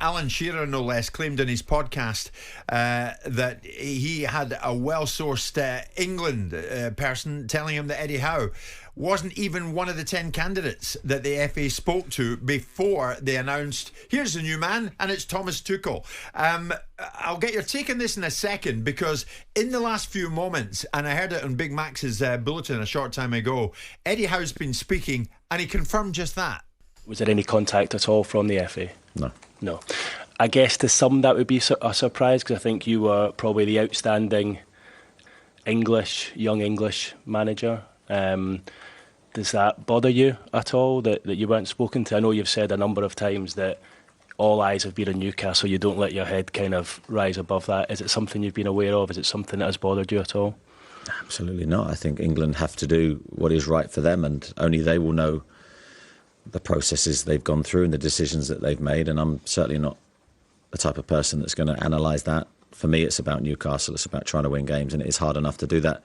Alan Shearer, no less, claimed in his podcast that he had a well-sourced England person telling him that Eddie Howe wasn't even one of the 10 candidates that the FA spoke to before they announced, here's the new man, and it's Thomas Tuchel. I'll get your take on this in a second, because in the last few moments, and I heard it on Big Max's bulletin a short time ago, Eddie Howe's been speaking, and he confirmed just that. Was there any contact at all from the FA? No. I guess to some that would be a surprise, because I think you were probably the outstanding young English manager. Does that bother you at all that you weren't spoken to? I know you've said a number of times that all eyes have been on Newcastle. You don't let your head kind of rise above that. Is it something you've been aware of? Is it something that has bothered you at all? Absolutely not. I think England have to do what is right for them, and only they will know the processes they've gone through and the decisions that they've made. And I'm certainly not the type of person that's going to analyse that. For me, it's about Newcastle. It's about trying to win games, and it is hard enough to do that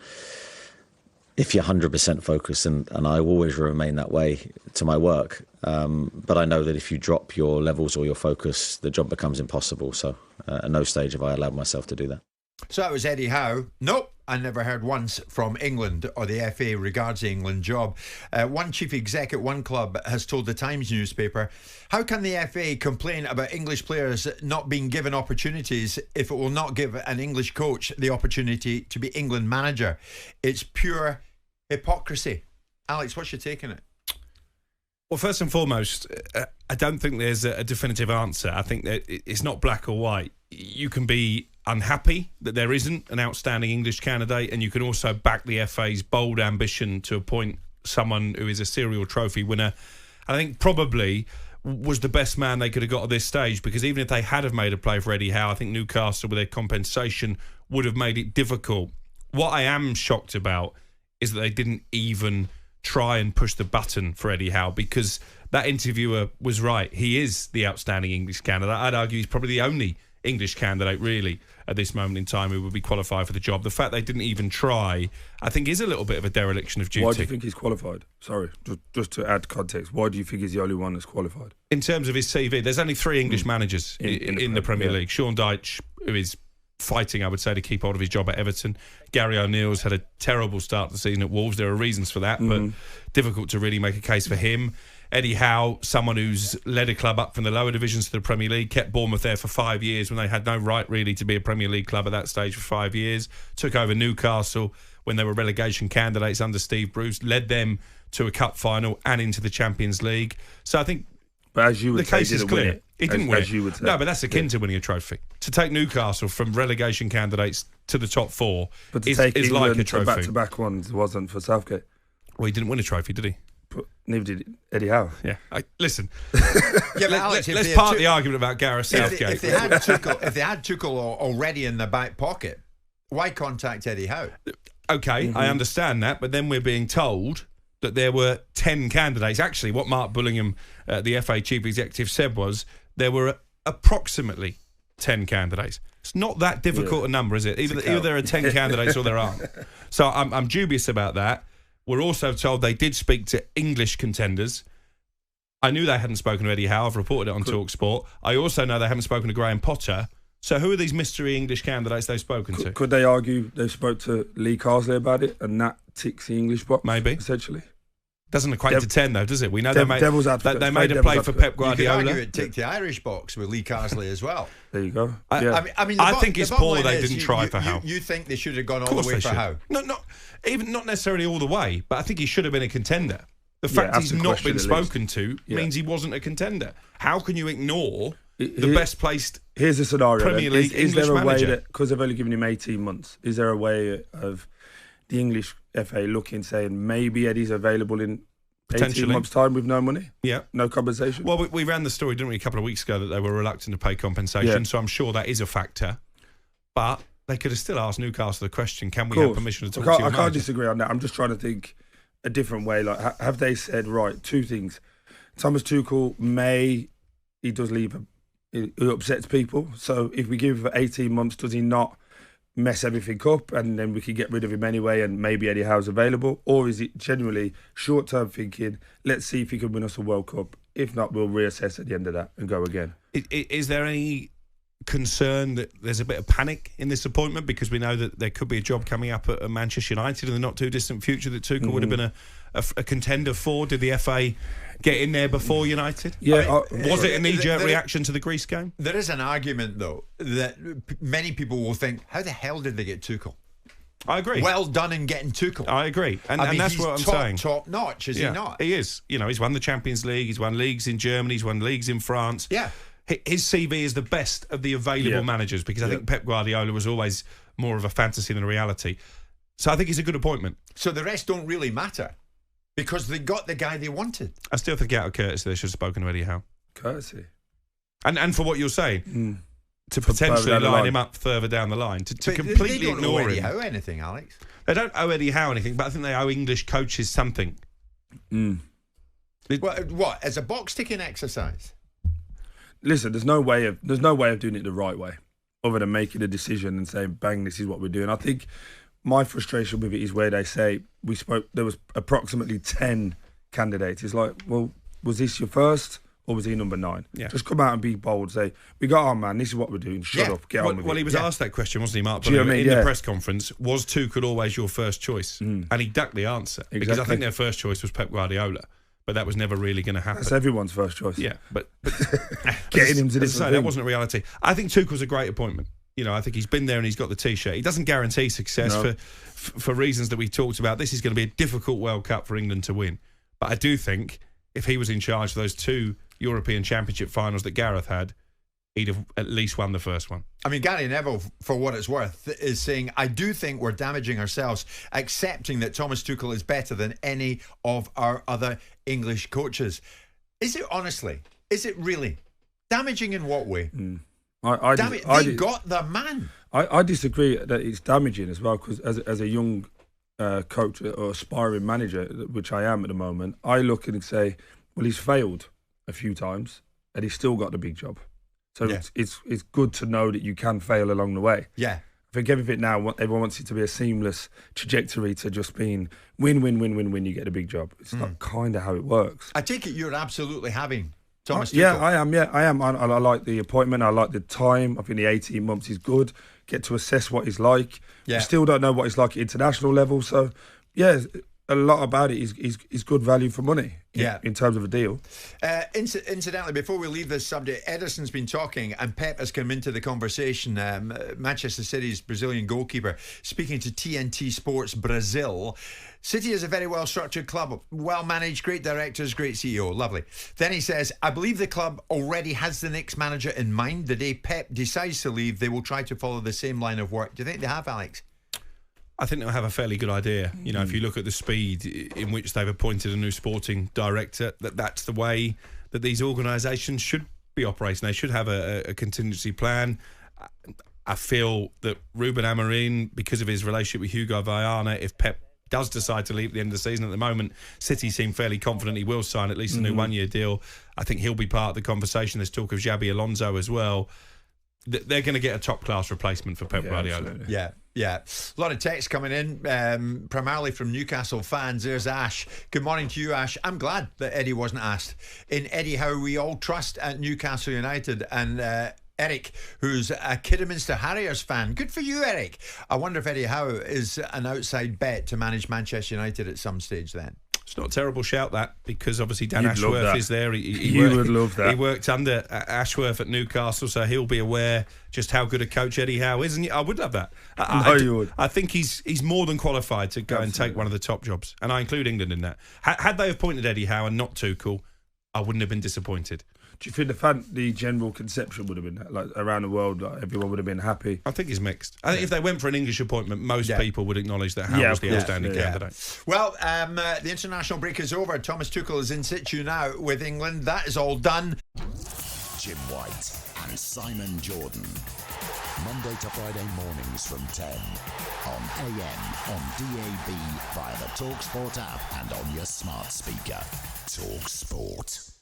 if you're 100% focused, and I always remain that way to my work. But I know that if you drop your levels or your focus, the job becomes impossible. So at no stage have I allowed myself to do that. So that was Eddie Howe. Nope, I never heard once from England or the FA regards the England job. One chief exec at one club has told the Times newspaper, how can the FA complain about English players not being given opportunities if it will not give an English coach the opportunity to be England manager? It's pure hypocrisy. Alex, what's your take on it? Well, first and foremost, I don't think there's a definitive answer. I think that it's not black or white. You can be unhappy that there isn't an outstanding English candidate, and you can also back the FA's bold ambition to appoint someone who is a serial trophy winner. I think probably was the best man they could have got at this stage, because even if they had have made a play for Eddie Howe, I think Newcastle, with their compensation, would have made it difficult. What I am shocked about is that they didn't even try and push the button for Eddie Howe, because that interviewer was right. He is the outstanding English candidate. I'd argue he's probably the only English candidate really at this moment in time who would be qualified for the job. The fact they didn't even try, I think, is a little bit of a dereliction of duty. Why do you think he's qualified? Sorry, just to add context, why do you think he's the only one that's qualified? In terms of his CV, there's only 3 English managers in the Premier League. Sean Dyche, who is fighting, I would say, to keep hold of his job at Everton. Gary O'Neill's had a terrible start to the season at Wolves. There are reasons for that, but difficult to really make a case for him. Eddie Howe, someone who's led a club up from the lower divisions to the Premier League, kept Bournemouth there for 5 years when they had no right really to be a Premier League club at that stage for 5 years. Took over Newcastle when they were relegation candidates under Steve Bruce, led them to a cup final and into the Champions League. So I think but as you would the case is clear. He didn't win it. You would say. No, but that's akin to winning a trophy. To take Newcastle from relegation candidates to the top 4 is like a trophy. Back-to-back ones wasn't for Southgate. Well, he didn't win a trophy, did he? But neither did Eddie Howe. Yeah. Listen, Alex, let's part the argument about Gareth Southgate. If they had Tuchel already in their back pocket, why contact Eddie Howe? Okay, I understand that, but then we're being told that there were 10 candidates. Actually, what Mark Bullingham, the FA chief executive, said was there were approximately 10 candidates. It's not that difficult a number, is it? Either there are 10 candidates or there aren't. So I'm dubious about that. We're also told they did speak to English contenders. I knew they hadn't spoken to Eddie Howe. I've reported it on talkSPORT. I also know they haven't spoken to Graham Potter. So who are these mystery English candidates they've spoken to? Could they argue they spoke to Lee Carsley about it and that ticks the English box? Maybe. Essentially. Doesn't equate to 10 though, does it? We know they made a play for Pep Guardiola. You could argue it ticked the Irish box with Lee Carsley as well. There you go. I think it's poor they didn't try for Howe. You think they should have gone all the way for Howe? Not necessarily all the way, but I think he should have been a contender. The fact he's not been spoken to means he wasn't a contender. How can you ignore the best placed Here's a scenario, Premier League is there a manager? way that, because they've only given him 18 months, is there a way of the English FA looking, saying maybe Eddie's available in 18 months' time with no money? Yeah. No compensation? Well, we ran the story, didn't we, a couple of weeks ago, that they were reluctant to pay compensation, so I'm sure that is a factor. But they could have still asked Newcastle the question, can we have permission to talk to your manager? I can't disagree on that. I'm just trying to think a different way. Like, have they said, right, 2 things. Thomas Tuchel he does leave, it upsets people. So if we give 18 months, does he not mess everything up and then we can get rid of him anyway and maybe Eddie Howe's available? Or is it genuinely short-term thinking, let's see if he can win us a World Cup. If not, we'll reassess at the end of that and go again. Is there any concern that there's a bit of panic in this appointment, because we know that there could be a job coming up at Manchester United in the not too distant future that Tuchel would have been a contender for? Did the FA get in there before United? Yeah. Was it a knee-jerk reaction to the Greece game? There is an argument, though, that many people will think, how the hell did they get Tuchel? I agree. Well done in getting Tuchel. I agree. And that's he's what I'm top, saying. Top notch, is he not? He is. You know, he's won the Champions League, he's won leagues in Germany, he's won leagues in France. Yeah. His CV is the best of the available managers, because I think Pep Guardiola was always more of a fantasy than a reality. So I think he's a good appointment. So the rest don't really matter, because they got the guy they wanted. I still think out of courtesy they should have spoken to Eddie Howe. Courtesy. And for what you're saying, to potentially line him up further down the line, to completely they don't ignore owe Eddie him. Howe anything, Alex. They don't owe Eddie Howe anything, but I think they owe English coaches something. What? As a box-ticking exercise? Listen, there's no way of doing it the right way, other than making a decision and saying, bang, this is what we're doing. I think my frustration with it is where they say there was approximately 10 candidates. It's like, well, was this your first or was he number 9? Yeah. Just come out and be bold, say, we got our man, this is what we're doing, shut up, get on with it. Well, he was asked that question, wasn't he, Mark? Do you know what I mean? In the press conference, was Tuchel always your first choice? And he ducked the answer, because I think their first choice was Pep Guardiola. But that was never really going to happen. That's everyone's first choice. Yeah, but getting him to this. That wasn't a reality. I think Tuchel's a great appointment. You know, I think he's been there and he's got the T-shirt. He doesn't guarantee success for reasons that we talked about. This is going to be a difficult World Cup for England to win. But I do think if he was in charge of those 2 European Championship finals that Gareth had, he'd have at least won the first one. I mean, Gary Neville, for what it's worth, is saying, I do think we're damaging ourselves accepting that Thomas Tuchel is better than any of our other English coaches. Is it honestly? Is it really? Damaging in what way? They got the man. I disagree that it's damaging as well, because as a young coach or aspiring manager, which I am at the moment, I look and say, well, he's failed a few times and he's still got the big job. So it's good to know that you can fail along the way. Yeah. I think everything now, everyone wants it to be a seamless trajectory to just being win, you get a big job. It's not kind of how it works. I take it you're absolutely having Thomas Tuchel. Yeah, I am. I like the appointment. I like the time. I think the 18 months is good. Get to assess what he's like. Yeah. We still don't know what he's like at international level. So, yeah, a lot about it is good value for money in terms of a deal. Incidentally, before we leave this subject, Ederson's been talking and Pep has come into the conversation. Manchester City's Brazilian goalkeeper speaking to TNT Sports Brazil. City is a very well-structured club, well-managed, great directors, great CEO, lovely. Then he says, I believe the club already has the next manager in mind. The day Pep decides to leave, they will try to follow the same line of work. Do you think they have, Alex? I think they'll have a fairly good idea. You know, if you look at the speed in which they've appointed a new sporting director, that's the way that these organisations should be operating. They should have a contingency plan. I feel that Ruben Amorim, because of his relationship with Hugo Viana, if Pep does decide to leave at the end of the season, at the moment, City seem fairly confident he will sign at least a new one-year deal. I think he'll be part of the conversation. There's talk of Xabi Alonso as well. They're going to get a top-class replacement for Pep Guardiola. Absolutely. Yeah. A lot of text coming in, primarily from Newcastle fans. There's Ash. Good morning to you, Ash. I'm glad that Eddie wasn't asked. In Eddie Howe, we all trust at Newcastle United. And Eric, who's a Kidderminster Harriers fan. Good for you, Eric. I wonder if Eddie Howe is an outside bet to manage Manchester United at some stage then. It's not a terrible shout, that, because obviously Dan Ashworth is there. You would love that. He worked under Ashworth at Newcastle, so he'll be aware just how good a coach Eddie Howe is. And I would love that. You would. I think he's more than qualified to go and take one of the top jobs, and I include England in that. Had they appointed Eddie Howe and not Tuchel, I wouldn't have been disappointed. Do you think the general conception would have been like around the world, like everyone would have been happy? I think it's mixed. I think if they went for an English appointment, most people would acknowledge that Howe was the outstanding candidate. Well, the international break is over. Thomas Tuchel is in situ now with England. That is all done. Jim White and Simon Jordan. Monday to Friday mornings from 10 on AM, on DAB, via the talkSPORT app and on your smart speaker. talkSPORT.